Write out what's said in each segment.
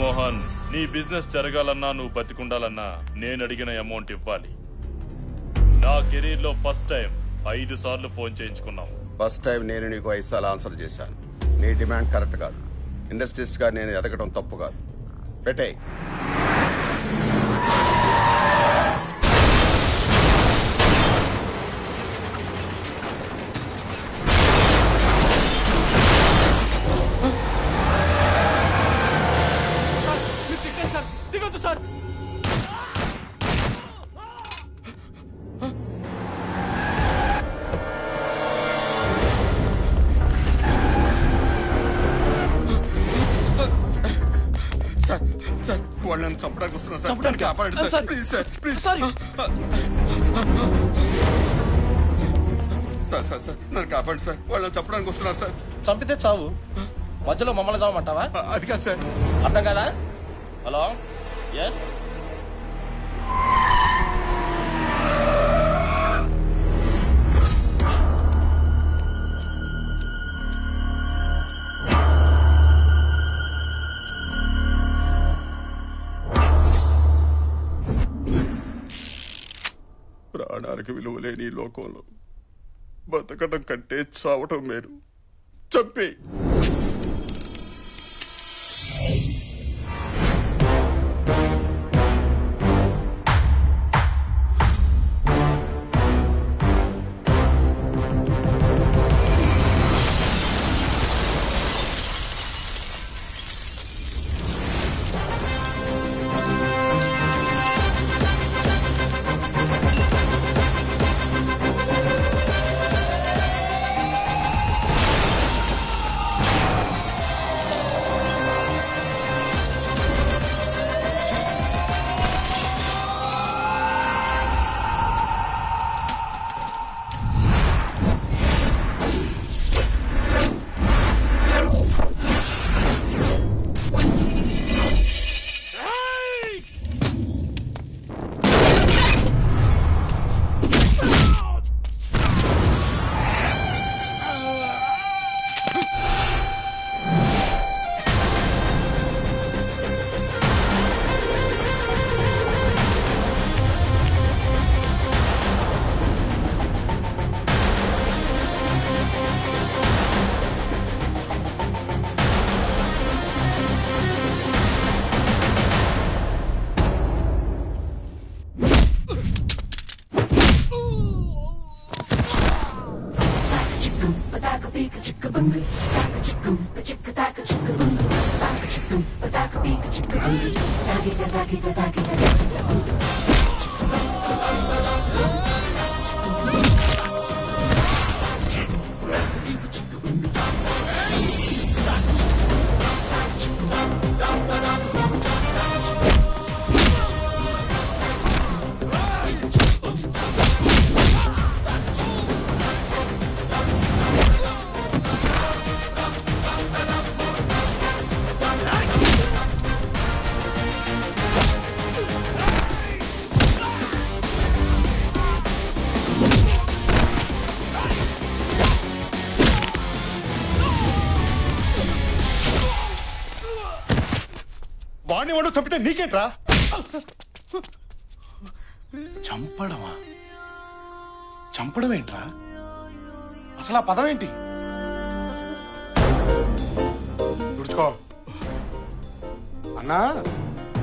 మోహన్, నీ బిజినెస్ జరగాలన్నా నువ్వు బతికుండాలన్నా నేను అడిగిన అమౌంట్ ఇవ్వాలి. నా కెరీర్ లో ఫస్ట్ టైం 5 సార్లు ఫోన్ చేయించుకున్నాం. ఫస్ట్ టైం నేను నీకు 5 సార్లు ఆన్సర్ చేశాను. నీ డిమాండ్ కరెక్ట్ కాదు. ఇండస్ట్రీస్ట్ గా నేను ఎదగటం తప్పు కాదు. పెట్టే. దిగొద్దు సార్. వాళ్ళు నన్ను చంపడానికి వస్తున్నారు సార్. నన్ను కాపాడండి sir. Please sir, please. Sorry sir sir sir నన్ను కాపాడండి సార్. వాళ్ళు నన్ను చంపడానికి వస్తున్నారు సార్. చంపితే చావు, మధ్యలో మమ్మల్ని చావమంటావా? అది కాదు సార్. అర్థం కదా? Hello, yes. ప్రాణానికి విలువ లేని ఈ లోకంలో బతకటం కంటే చావటం మేలు. చంపే. వాడిని వాడు చంపితే నీకేంట్రా? చంపడమా? చంపడం ఏంట్రా? అసలు ఆ పదం ఏంటి? తుడుచుకో అన్నా.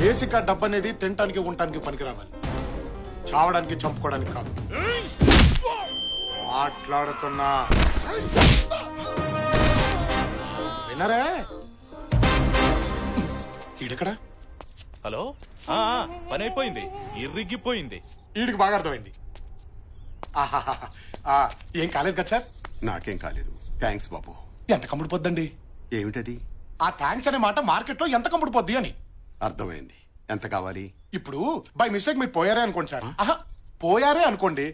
బేసిక్ గా డబ్బు అనేది తినటానికి ఉండటానికి పనికి రావాలి, చావడానికి చంపుకోవడానికి కాదు. మాట్లాడుతున్నా వినరే? ఈడెక్కడా? హలో, పని అయిపోయింది, ఇరిగిపోయింది. వీడికి బాగా అర్థమైంది. ఏం కాలేదు కదా సార్? నాకేం కాలేదు. థ్యాంక్స్ బాబు. ఎంత కమ్ముడిపోద్దండి? ఏమిటది? ఆ థ్యాంక్స్ అనే మాట మార్కెట్ లో ఎంత కమ్ముడిపోద్ది అని. అర్థమైంది. ఎంత కావాలి? ఇప్పుడు బై మిస్టేక్ మీరు పోయారే అనుకోండి సార్. పోయారే అనుకోండి,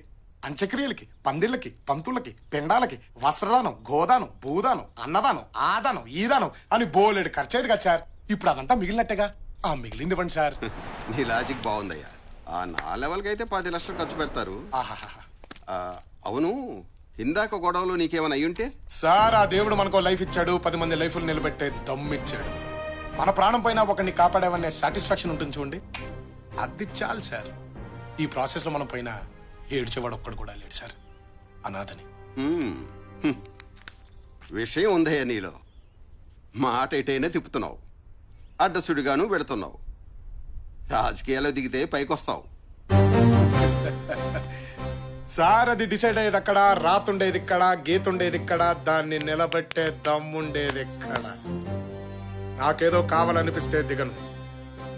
అంత్యక్రియలకి, పందిళ్ళకి, పంతులకి, పిండాలకి, వస్త్రదానం, గోదానం, భూదానం, అన్నదానం, ఆదానం, ఈదానం అని బోలెడు ఖర్చేది కదా సార్. ఇప్పుడు అదంతా మిగిలినట్టేగా. ఆ మిగిలింది ఇవ్వండి సార్. నీ లాజిక్ బాగుందయ్యా. నా లెవెల్కి అయితే 10 లక్షలు ఖర్చు పెడతారు. అవును, ఇందాక గొడవలో నీకేమైనా అయ్యుంటే? సార్, ఆ దేవుడు మనకో లైఫ్ ఇచ్చాడు, 10 మంది లైఫ్లు నిలబెట్టే దమ్మిచ్చాడు. మన ప్రాణం పైన ఒకరిని కాపాడామనే సాటిస్ఫాక్షన్ ఉంటుంది చూడండి, అది చాలు సార్. ఈ ప్రాసెస్ లో మనం పైన ఏడ్చేవాడు ఒక్కడు కూడా లేడు సార్, అనాథని. విషయం ఉందయ్యా నీలో. మాట ఎటైనా తిప్పుతున్నావు, అడ్డసుడిగాను పెడుతున్నావు. రాజకీయాల్లో దిగితే పైకొస్తావు. సార్ అది డిసైడ్ అయ్యేది అక్కడ, రాతుండేది ఇక్కడ, గీతుండేది ఇక్కడ, దాన్ని నిలబెట్టే దమ్ముండేది ఎక్కడ. నాకేదో కావాలనిపిస్తే దిగను,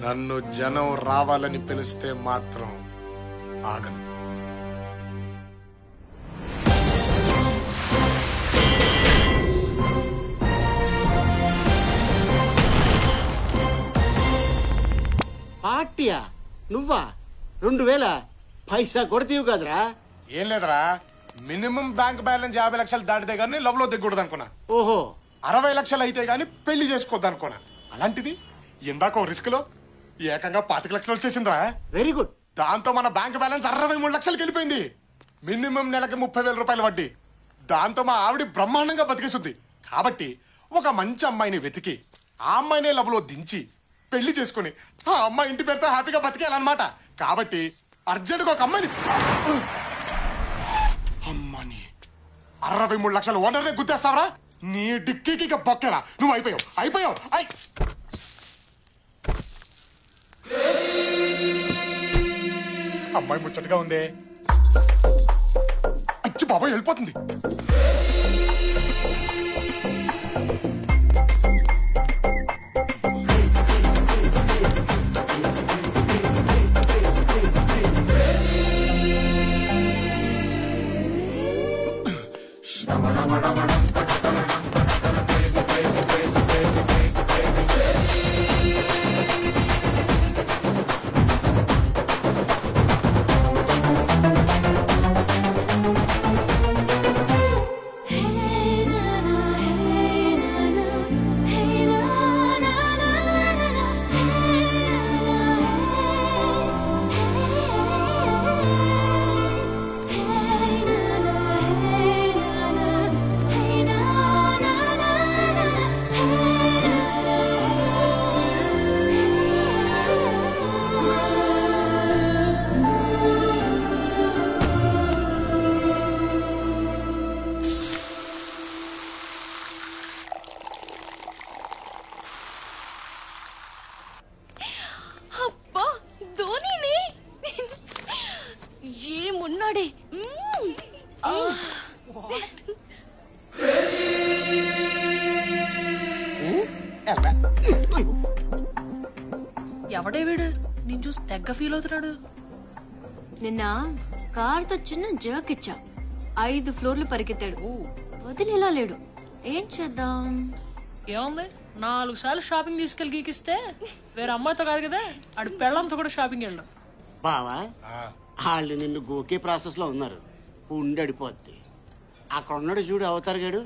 నన్ను జనం రావాలని పిలిస్తే మాత్రం ఆగను. పార్టీయా? నువ్వా? 2000 పైసా కొడతీవు కదరా? ఏం లేదురా, మినిమం బ్యాంక్ బ్యాలెన్స్ 50 లక్షలు దాటితే గానీ లవ్ లో దిగకూడదు అనుకున్నా. ఓహో, 60 లక్షలు అయితే గానీ పెళ్లి చేసుకోవద్దు అనుకున్నా. అలాంటిది ఇందాక రిస్క్ లో ఏకంగా 25 లక్షలు వచ్చేసిందిరా. Very good. దాంతో మన బ్యాంక్ బ్యాలెన్స్ 63 లక్షలకి వెళ్ళిపోయింది. మినిమం నెలకి 30,000 రూపాయలు వడ్డీ. దాంతో మా ఆవిడ బ్రహ్మాండంగా బతికేస్తుంది. కాబట్టి ఒక మంచి అమ్మాయిని వెతికి ఆ అమ్మాయినే లవ్ లో దించి పెళ్లి చేసుకుని ఆ అమ్మాయి ఇంటి పేరుతో హ్యాపీగా బతికేయాలన్నమాట. కాబట్టి అర్జెంట్గా ఒక అమ్మాయిని అమ్మని 63 లక్షలు ఓనర్నే గుద్దేస్తావరా? నీ డిక్కీకి ఇక బొక్కేరా. నువ్వు అయిపోయావు. అమ్మాయి ముచ్చటగా ఉందే. అచ్చి బాబాయ్ వెళ్ళిపోతుంది. ఏమున్నాడే. ఎవడే వీడు? నేను చూసి తెగ్గ ఫీల్ అవుతున్నాడు. నిన్న కార్తో చిన్న జర్క్ ఇచ్చా, 5 ఫ్లోర్లు పరిగెత్తాడు. వదిలేలా లేడు. ఏం చేద్దాం? ఏముంది, 4 సార్లు షాపింగ్ తీసుకెళ్ళి గీకిస్తే వేరే అమ్మాయితో కాదు కదా, ఆడు పెళ్ళంతో కూడా షాపింగ్ వెళ్ళాం. బావా, వాళ్ళు నిన్ను గోకే ప్రాసెస్ లో ఉన్నారు. ఉండడిపోద్ది. అక్కడ ఉన్నాడు చూడు అవతారగాడు,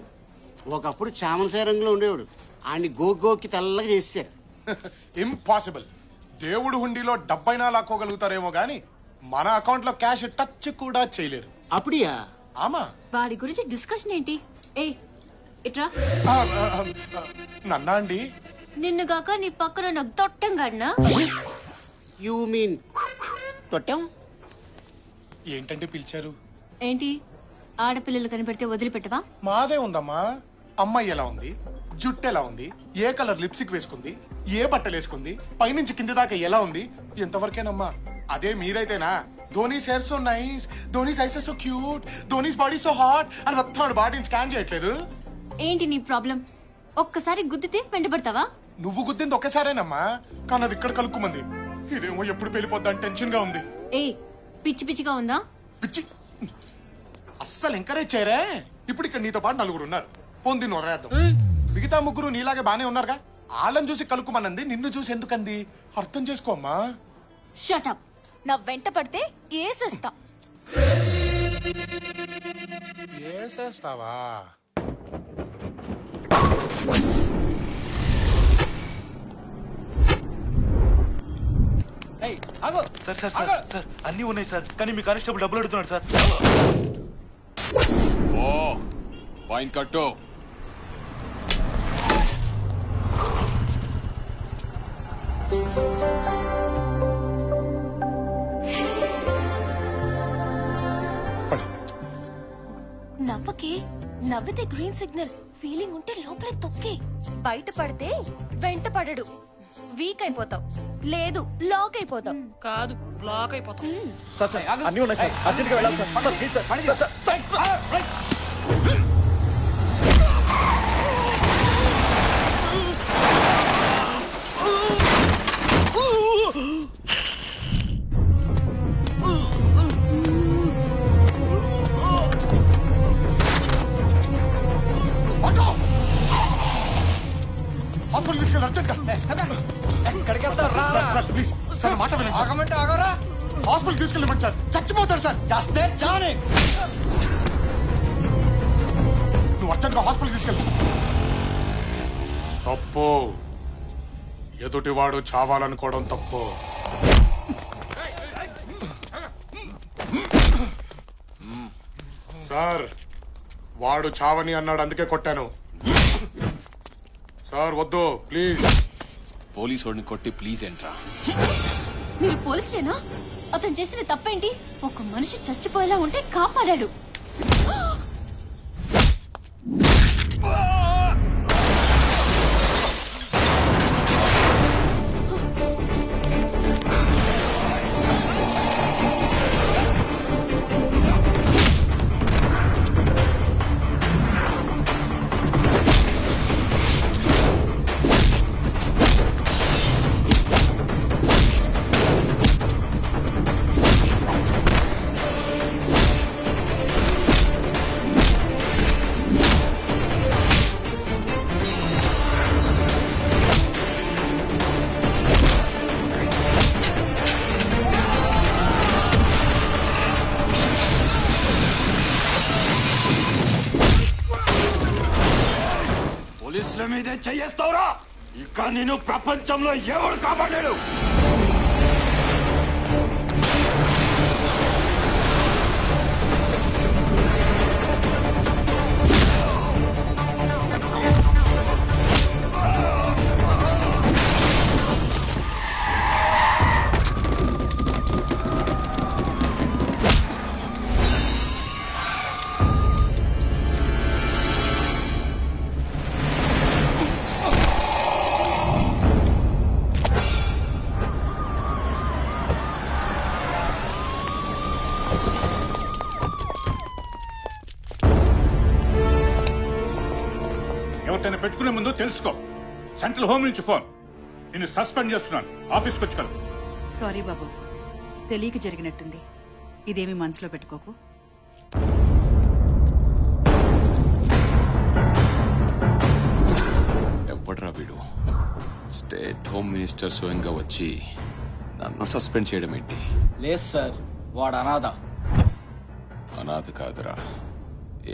ఒకప్పుడు చామనసాయ రంగులో ఉండేవాడు. ఆయన్ని గోకి తెల్లగా చేశారు. ఇంపాసిబుల్. దేవుడు హుండీలో 70 లాక్కోగలుగుతారేమో గాని మన అకౌంట్ లో క్యాష్ టచ్ కూడా చేయలేరు. అప్పుడియా? ఆమా. వాడి గురించి డిస్కషన్ ఏంటి? ఏ ఇట్రా. నన్నా అండి? నిన్నుగాక నీ పక్కన నాకు తొట్టం గడినా. You mean తొట్టం? ఏంటంటే పిలిచారు? ఏంటి, ఆడపిల్లలు కనిపెడితే వదిలిపెట్టవా? మాదే ఉందమ్మా. అమ్మాయి ఎలా ఉంది, జుట్టు ఎలా ఉంది, ఏ కలర్ లిప్స్టిక్ వేసుకుంది, ఏ బట్టలు వేసుకుంది, పైనుంచి కింది దాకా ఎలా ఉంది, ఎంతవరకేనమ్మా. అదే మీరైతేనా Dhoni's hair so nice, Dhoni's eyes so cute, Dhoni's body so hot అని మొత్తం బాడీని స్కాన్ చేయట్లేదు. ఏంటి నీ ప్రాబ్లం? ఒక్కసారి గుద్దితే వెంటబడతావా? నువ్వు గుద్దింది ఒక్కసారేనమ్మా, కానీ అది ఇక్కడ కలుక్కుమంది. ఇదేమో ఎప్పుడు పెళ్లిపోద్దని టెన్షన్ గా ఉంది. ఏ పిచ్చి పిచ్చిగా ఉందా? పిచ్చి అస్సలు ఎంకరేజ్ చేయరే. ఇప్పుడు ఇక్కడ నీతో పాటు 4 ఉన్నారు. పొంది నొరేద్దాం. మిగతా 3 నీలాగే బానే ఉన్నారుగా. వాళ్ళని చూసి కలుక్కుమన్నది, నిన్ను చూసి ఎందుకంది అర్థం చేసుకోమ్మా. షటప్. నా వెంట పడితే ఏసేస్తా. ఏసేస్తావా? సార్ సార్ సార్ సార్ అన్ని ఉన్నాయి సార్, కానీ మీ కానిస్టేబుల్ డబ్బులు అడుగుతున్నాడు సార్. ఓ ఫైన్ కట్టు. నవ్వకే, నవ్వితే గ్రీన్ సిగ్నల్, ఫీలింగ్ ఉంటే లోపలే తొక్కి, బయట పడితే వెంట పడడు, వీక్ అయిపోతావు, లేదు లాక్ అయిపోతావు. కాదు బ్లాక్ అయిపోతాం. సార్ సార్ అన్నీ ఉన్నాయి సార్, అర్జెంట్ గా వెళ్ళాలి sir. Sir please sir, sir sir sir. Hospital తీసుకెళ్ళి అర్జెంట్ ఎక్కడికి వెళ్తావు? రా రా. సార్ ప్లీజ్ సార్ మాట వినండి సార్. ఆగమంటే ఆగరా. హాస్పిటల్ తీసుకెళ్ళమండి సార్, చచ్చిపోతాడు సార్. చేస్తే చాని. నువ్వు అర్జెంట్ గా హాస్పిటల్ తీసుకెళ్ళి. తప్పు, ఎదుటివాడు చావాలనుకోవడం తప్పు. సార్ వాడు చావని అన్నాడు, అందుకే కొట్టాను. సార్ వద్దు ప్లీజ్. పోలీసు వాడిని కొట్టి ప్లీజ్ ఏంట్రా? మీరు పోలీసులేనా? అతను చేసిన తప్పేంటి? ఒక మనిషి చచ్చిపోయేలా ఉంటే కాపాడాడు. పోలీసుల మీదే చెయ్యేస్తావురా? ఇక నేను ప్రపంచంలో ఎవడు కాపాడాడు? ఎవరికైనా పెట్టుకునే ముందు తెలుసుకో. సెంట్రల్ హోమ్ నుంచి ఫోన్. నిన్ను సస్పెండ్ చేస్తున్నాను. ఆఫీస్కి వచ్చి కలు. సారీ బాబు, తెలియక జరిగినట్టుంది. ఇదేమి మనసులో పెట్టుకోకు. ఎవడ్రా వీడు? స్టేట్ హోమ్ మినిస్టర్ స్వయంగా వచ్చి నన్ను సస్పెండ్ చేయడం ఏంటి? లేదు సార్, వాడు అనాథ. అనాథ కాదురా,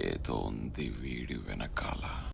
ఏదో ఉంది వీడి వెనకాల.